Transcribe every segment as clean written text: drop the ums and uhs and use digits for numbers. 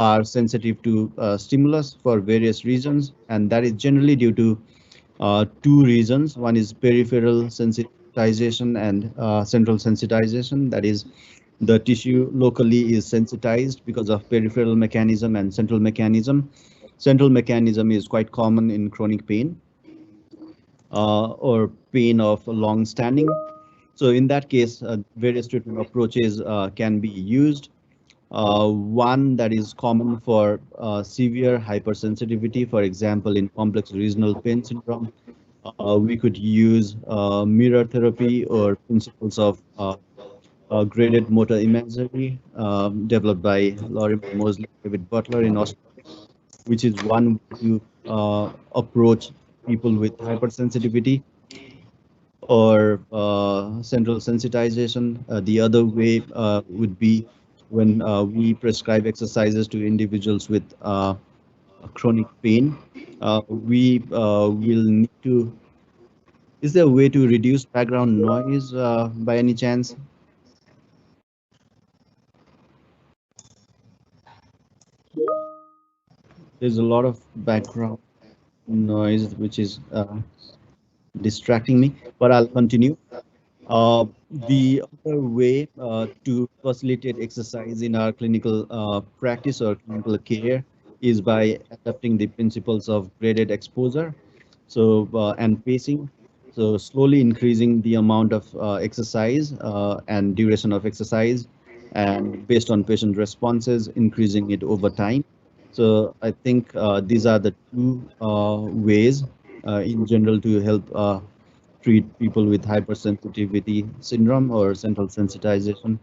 are sensitive to stimulus for various reasons, and that is generally due to two reasons. One is peripheral sensitization and central sensitization. That is, the tissue locally is sensitized because of peripheral mechanism and central mechanism. Central mechanism is quite common in chronic pain or pain of long standing. So in that case, various treatment approaches can be used. One that is common for severe hypersensitivity, for example, in complex regional pain syndrome, we could use mirror therapy or principles of graded motor imagery developed by Lorimer Mosley and David Butler in Australia, which is one way to approach people with hypersensitivity or central sensitization. The other way would be when we prescribe exercises to individuals with chronic pain. We will need to. Is there a way to reduce background noise by any chance? There's a lot of background noise which is distracting me, but I'll continue. Uh, the other way to facilitate exercise in our clinical practice or clinical care is by adapting the principles of graded exposure, and pacing. So slowly increasing the amount of exercise and duration of exercise, and based on patient responses, increasing it over time. So I think these are the two ways in general to help treat people with hypersensitivity syndrome or central sensitization.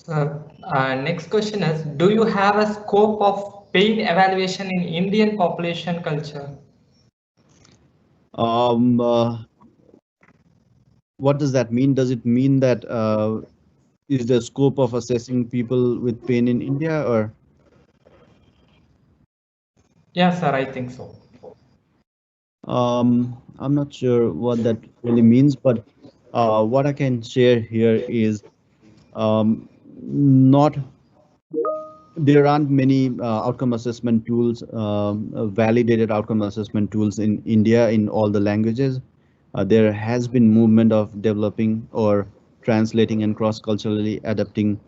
Next question is, do you have a scope of pain evaluation in Indian population culture? Um, uh, what does that mean? Does it mean that is the scope of assessing people with pain in India, or? Yes, sir, I think so. I'm not sure what that really means, but what I can share here is not there aren't many outcome assessment tools, validated outcome assessment tools in India in all the languages. There has been movement of developing or translating and cross-culturally adapting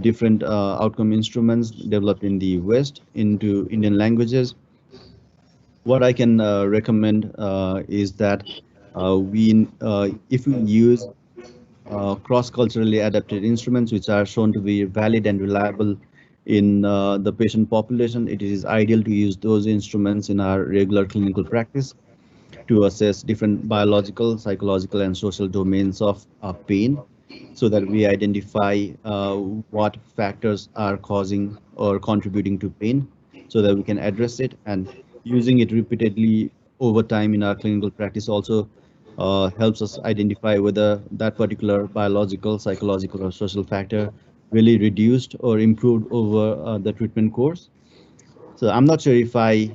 different outcome instruments developed in the West into Indian languages. What I can recommend is that if we use cross-culturally adapted instruments which are shown to be valid and reliable in the patient population, it is ideal to use those instruments in our regular clinical practice to assess different biological, psychological, and social domains of pain, so that we identify what factors are causing or contributing to pain, so that we can address it. And using it repeatedly over time in our clinical practice also helps us identify whether that particular biological, psychological, or social factor really reduced or improved over the treatment course. So I'm not sure if I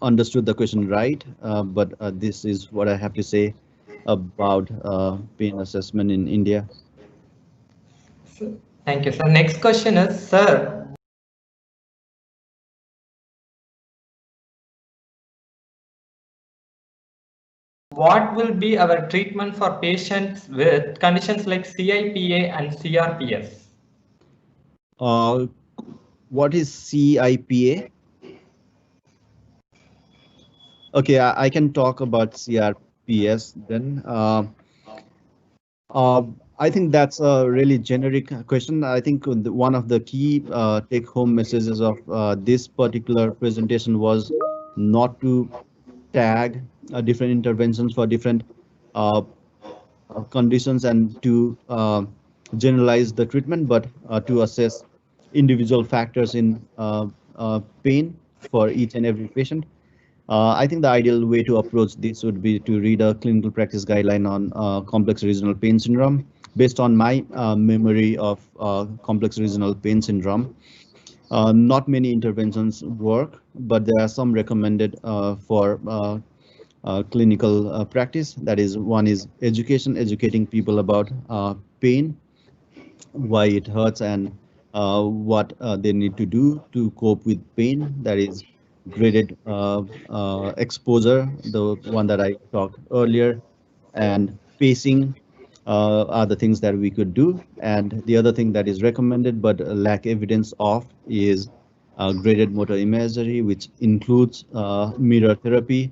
understood the question right, but this is what I have to say about pain assessment in India. Thank you, sir. Next question is, sir, what will be our treatment for patients with conditions like CIPA and CRPS? Uh, what is CIPA? Okay, I can talk about CRPS then. I think that's a really generic question. I think one of the key take-home messages of this particular presentation was not to tag different interventions for different uh, conditions and to generalize the treatment, but to assess individual factors in pain for each and every patient. I think the ideal way to approach this would be to read a clinical practice guideline on complex regional pain syndrome. Based on my memory of complex regional pain syndrome, not many interventions work, but there are some recommended for clinical practice. That is, one is education, educating people about pain. why it hurts, and what they need to do to cope with pain. That is graded exposure, the one that I talked earlier, and pacing are the things that we could do. And the other thing that is recommended but lack evidence of is graded motor imagery, which includes mirror therapy,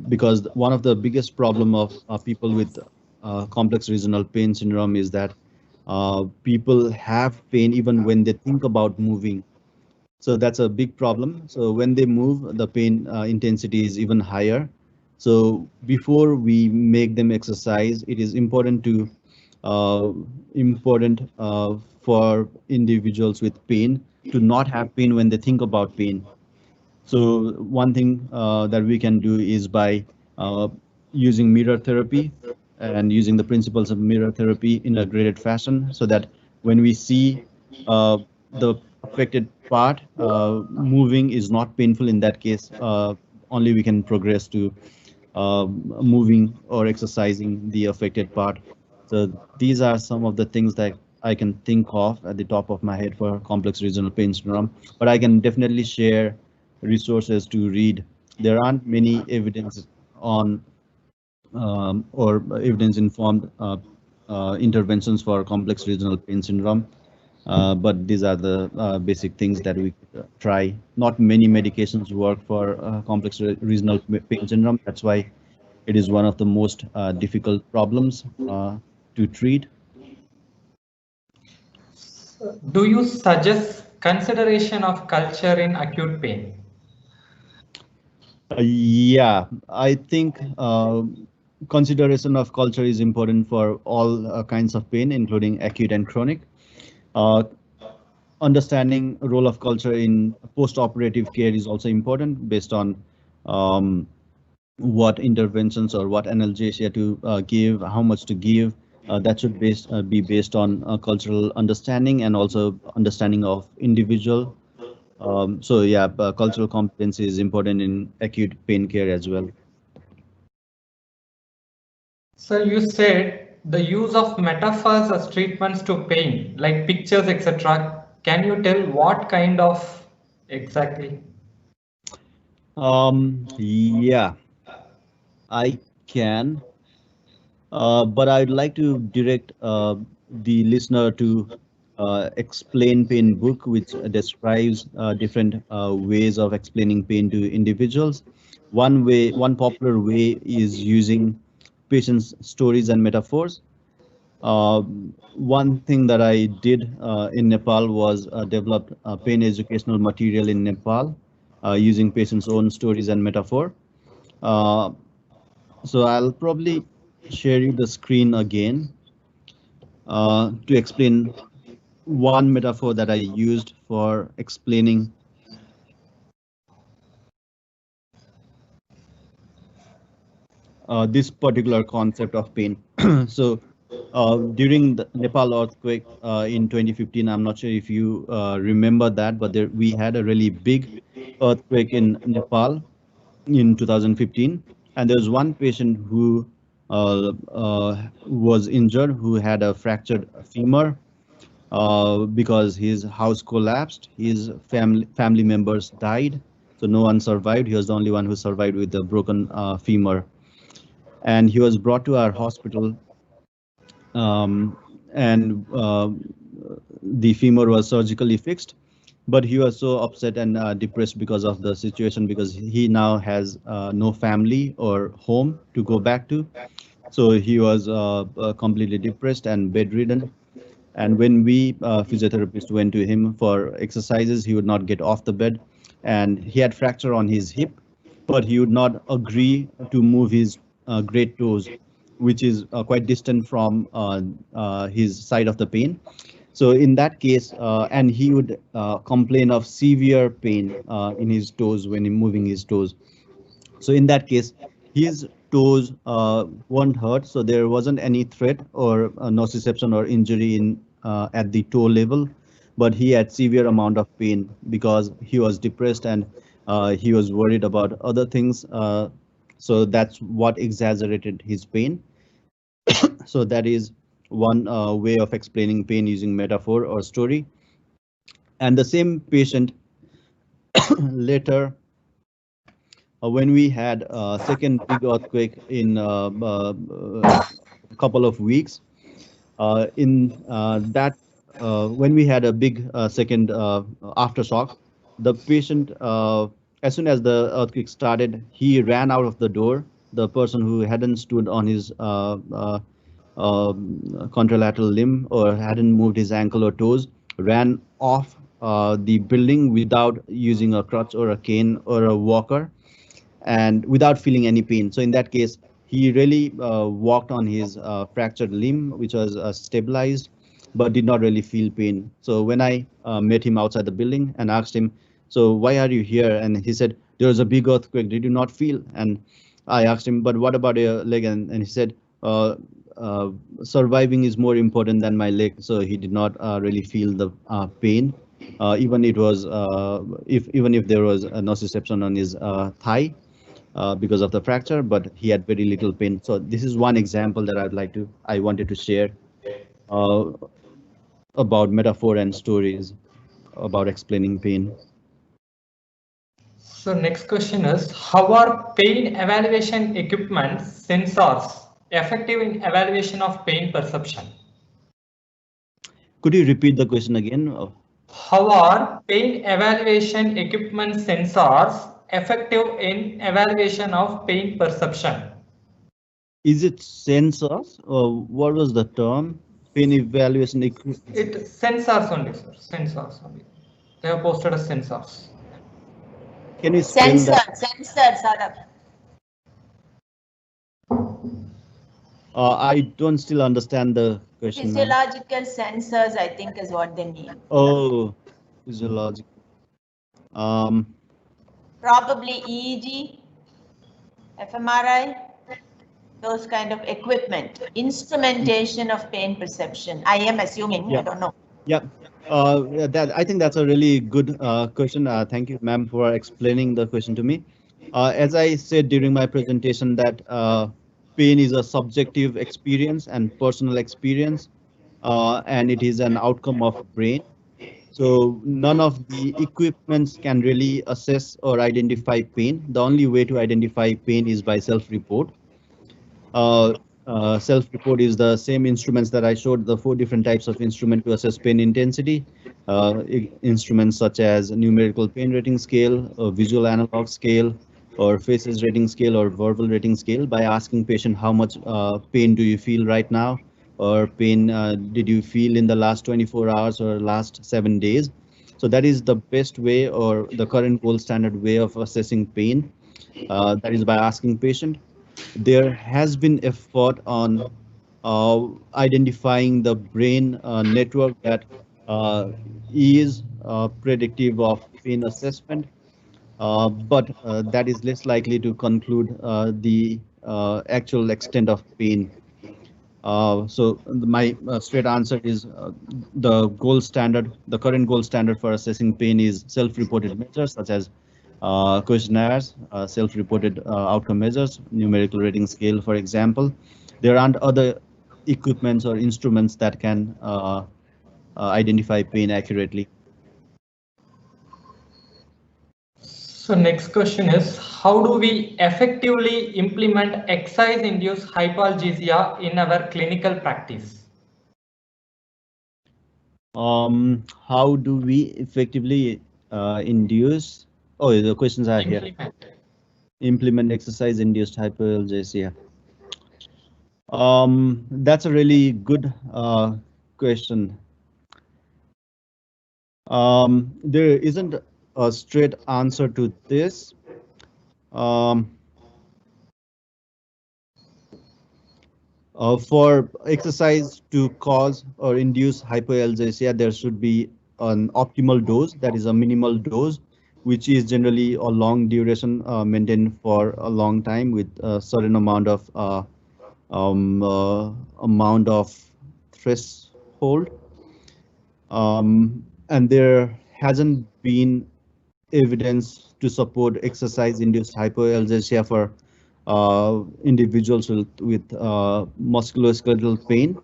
because one of the biggest problem of people with complex regional pain syndrome is that people have pain even when they think about moving. So that's a big problem. So when they move, the pain intensity is even higher. So before we make them exercise, it is uh, important for individuals with pain to not have pain when they think about pain. So one thing that we can do is by uh, using mirror therapy and using the principles of mirror therapy in a graded fashion, so that when we see the affected part moving is not painful. In that case, only we can progress to moving or exercising the affected part. So these are some of the things that I can think of at the top of my head for complex regional pain syndrome, but I can definitely share resources to read. There aren't many evidence on or evidence-informed interventions for complex regional pain syndrome, but these are the basic things that we could try. Not many medications work for complex regional pain syndrome. That's why it is one of the most difficult problems to treat. Do you suggest consideration of culture in acute pain? Yeah, I think consideration of culture is important for all kinds of pain, including acute and chronic. Uh, Understanding role of culture in post-operative care is also important, based on um, what interventions or what analgesia to give, how much to give. That should be based on cultural understanding and also understanding of individual. So yeah, cultural competency is important in acute pain care as well. So you said the use of metaphors as treatments to pain, like pictures, etc. Can you tell what kind of exactly? Yeah, I can, but I'd like to direct the listener to Explain Pain book, which describes different ways of explaining pain to individuals. One popular way is using patients' stories and metaphors. One thing that I did in Nepal was develop pain educational material in Nepal using patients' own stories and metaphor. Uh, so I'll probably share you the screen again to explain one metaphor that I used for explaining this particular concept of pain. So during the Nepal earthquake in 2015, I'm not sure if you remember that, but we had a really big earthquake in Nepal in 2015, and there was one patient who was injured, who had a fractured femur because his house collapsed. His family members died, so no one survived. He was the only one who survived with a broken femur, and he was brought to our hospital, um, and the femur was surgically fixed. But he was so upset and depressed because of the situation, because he now has no family or home to go back to. So he was completely depressed and bedridden. And when we physiotherapists went to him for exercises, he would not get off the bed, and he had fracture on his hip, but he would not agree to move his great toes, which is quite distant from his side of the pain. So in that case, and he would complain of severe pain in his toes when he moving his toes. So in that case, his toes weren't hurt, so there wasn't any threat or nociception or injury in at the toe level, but he had severe amount of pain because he was depressed and he was worried about other things. So that's what exaggerated his pain. So that is one way of explaining pain using metaphor or story. And the same patient later, when we had a second big earthquake in a couple of weeks, when we had a big second aftershock, the patient, as soon as the earthquake started, he ran out of the door. The person who hadn't stood on his contralateral limb or hadn't moved his ankle or toes ran off the building without using a crutch or a cane or a walker and without feeling any pain. So in that case, he really walked on his fractured limb, which was stabilized, but did not really feel pain. So when I met him outside the building and asked him, so why are you here? And he said, there was a big earthquake. Did you not feel? And I asked him, but what about your leg? And he said, uh, surviving is more important than my leg. So he did not really feel the pain, even if there was a nociception on his thigh because of the fracture, but he had very little pain. So this is one example that I wanted to share uh, about metaphor and stories about explaining pain. So next question is, how are pain evaluation equipment sensors effective in evaluation of pain perception? Could you repeat the question again? How are pain evaluation equipment sensors effective in evaluation of pain perception? Is it sensors or what was the term? Pain evaluation equipment? It sensors only, sir. Sensors only. They have posted as sensors. Can you spell that? Sensors. I don't still understand the question. Physiological sensors, I think, is what they mean. Oh, physiological. Probably EEG, fMRI, those kind of equipment, instrumentation of pain perception. I am assuming, yeah. I don't know. Yeah. I think that's a really good question. Thank you, ma'am, for explaining the question to me. As I said during my presentation, that pain is a subjective experience and personal experience, and it is an outcome of brain. So none of the equipments can really assess or identify pain. The only way to identify pain is by self-report. Self-report is the same instruments that I showed, the 4 different types of instrument to assess pain intensity. Instruments such as numerical pain rating scale, visual analog scale, or faces rating scale, or verbal rating scale, by asking patient how much pain do you feel right now, or pain did you feel in the last 24 hours or last 7 days. So that is the best way, or the current gold standard way of assessing pain. That is by asking patient. There has been effort on identifying the brain network that is predictive of pain assessment, but that is less likely to conclude the actual extent of pain. So my straight answer is the gold standard, the current gold standard for assessing pain is self-reported measures such as questionnaires, self-reported outcome measures, numerical rating scale, for example. There aren't other equipments or instruments that can identify pain accurately. So next question is, how do we effectively implement exercise-induced hypalgesia in our clinical practice? How do we effectively induce? Oh, the questions are here. Implement exercise-induced hyperalgesia. That's a really good question. There isn't a straight answer to this. For exercise to cause or induce hyperalgesia, there should be an optimal dose, that is a minimal dose, which is generally a long duration maintained for a long time with a certain amount of threshold. And there hasn't been evidence to support exercise-induced hyperalgesia for individuals with musculoskeletal pain.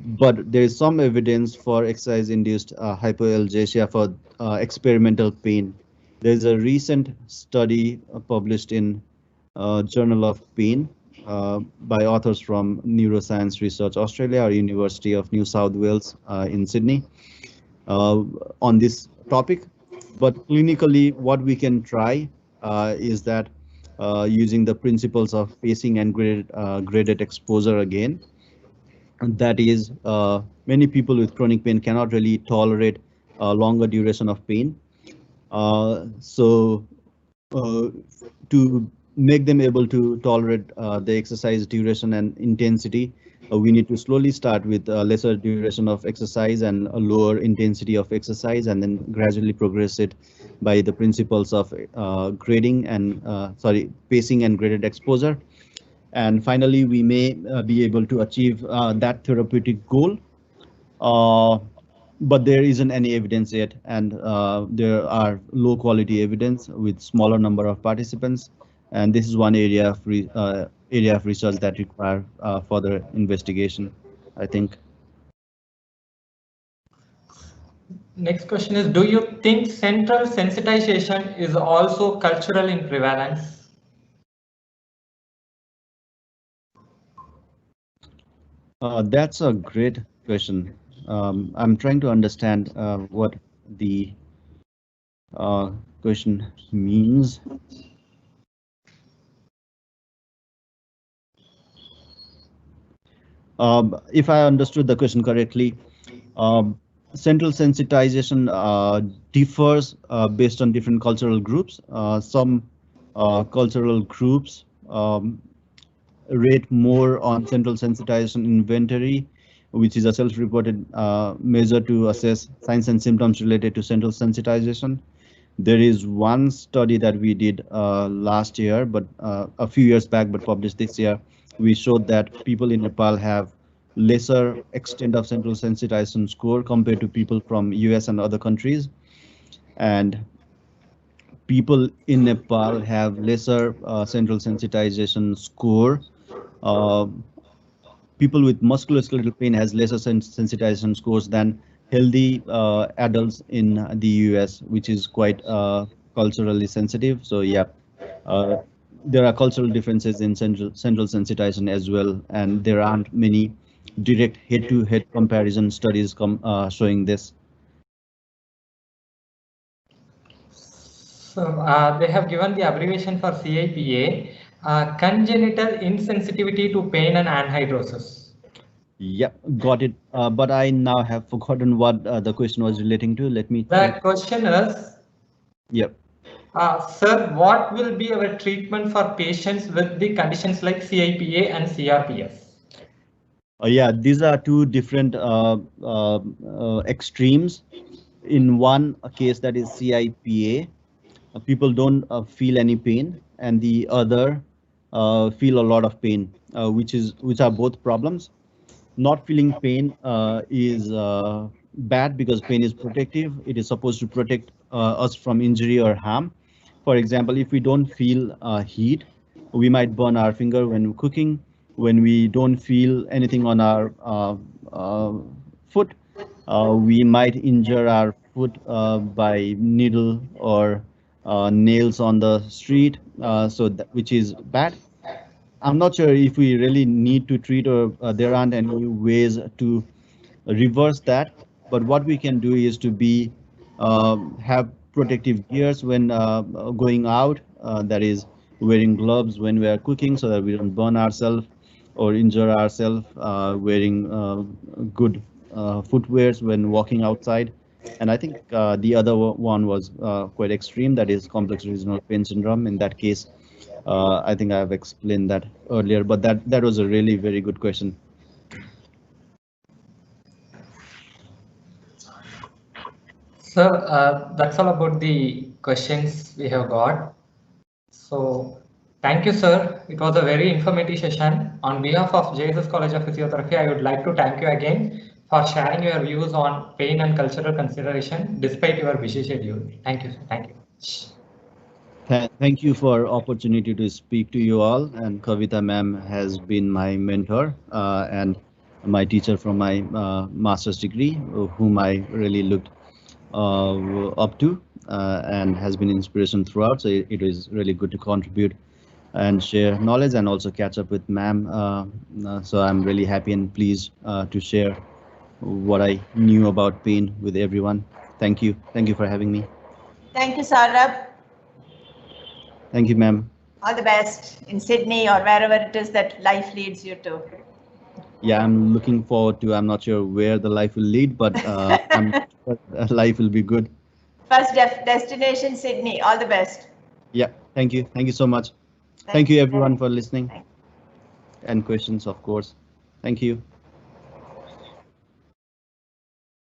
but there is some evidence for exercise-induced hypoalgesia for experimental pain. There's a recent study published in Journal of Pain by authors from Neuroscience Research Australia or University of New South Wales in Sydney on this topic. But clinically, what we can try is that using the principles of pacing and graded exposure again. And that is, many people with chronic pain cannot really tolerate a longer duration of pain. So to make them able to tolerate the exercise duration and intensity, we need to slowly start with a lesser duration of exercise and a lower intensity of exercise, and then gradually progress it by the principles of grading and pacing and graded exposure. And finally, we may be able to achieve that therapeutic goal. But there isn't any evidence yet, and there are low quality evidence with smaller number of participants. And this is one area of research that require further investigation, I think. Next question is, do you think central sensitization is also cultural in prevalence? That's a great question. I'm trying to understand what the question means. If I understood the question correctly, central sensitization differs based on different cultural groups. Some cultural groups rate more on central sensitization inventory, which is a self-reported measure to assess signs and symptoms related to central sensitization. There is one study that we did last year, but a few years back, but published this year. We showed that people in Nepal have lesser extent of central sensitization score compared to people from US and other countries. And people in Nepal have lesser central sensitization score. People with musculoskeletal pain has lesser sensitization scores than healthy adults in the US, which is quite culturally sensitive. So yeah, there are cultural differences in central sensitization as well, and there aren't many direct head-to-head comparison studies showing this. So they have given the abbreviation for CIPA, congenital insensitivity to pain and anhidrosis. Yep, got it. But I now have forgotten what the question was relating to. Let me. The question is. Yep. Sir, what will be our treatment for patients with the conditions like CIPA and CRPS? Yeah, these are two different extremes. In one case, that is CIPA, people don't feel any pain, and the other feel a lot of pain, which are both problems. Not feeling pain is bad because pain is protective. It is supposed to protect us from injury or harm. For example, if we don't feel heat, we might burn our finger when cooking. When we don't feel anything on our foot, we might injure our foot by needle or nails on the street, which is bad. I'm not sure if we really need to treat, or there aren't any ways to reverse that. But what we can do is to have protective gears when going out. That is, wearing gloves when we are cooking so that we don't burn ourselves or injure ourselves. Wearing good footwears when walking outside. And I think the other one was quite extreme. That is complex regional pain syndrome. In that case, I think I have explained that earlier, but that was a really very good question. Sir, that's all about the questions we have got. So thank you, sir. It was a very informative session. On behalf of JSS College of Physiotherapy, I would like to thank you again for sharing your views on pain and cultural consideration despite your busy schedule. Thank you, sir. Thank you. Thank you for opportunity to speak to you all, and Kavita ma'am has been my mentor, and my teacher from my master's degree, whom I really looked up to and has been inspiration throughout. So it is really good to contribute and share knowledge and also catch up with ma'am. So I'm really happy and pleased to share what I knew about pain with everyone. Thank you. Thank you for having me. Thank you, Saurabh. Thank you, ma'am. All the best in Sydney or wherever it is that life leads you to. Yeah, I'm looking forward to. I'm not sure where the life will lead, but life will be good. First destination, Sydney. All the best. Yeah, thank you. Thank you so much. Thank you everyone for listening and questions, of course. Thank you.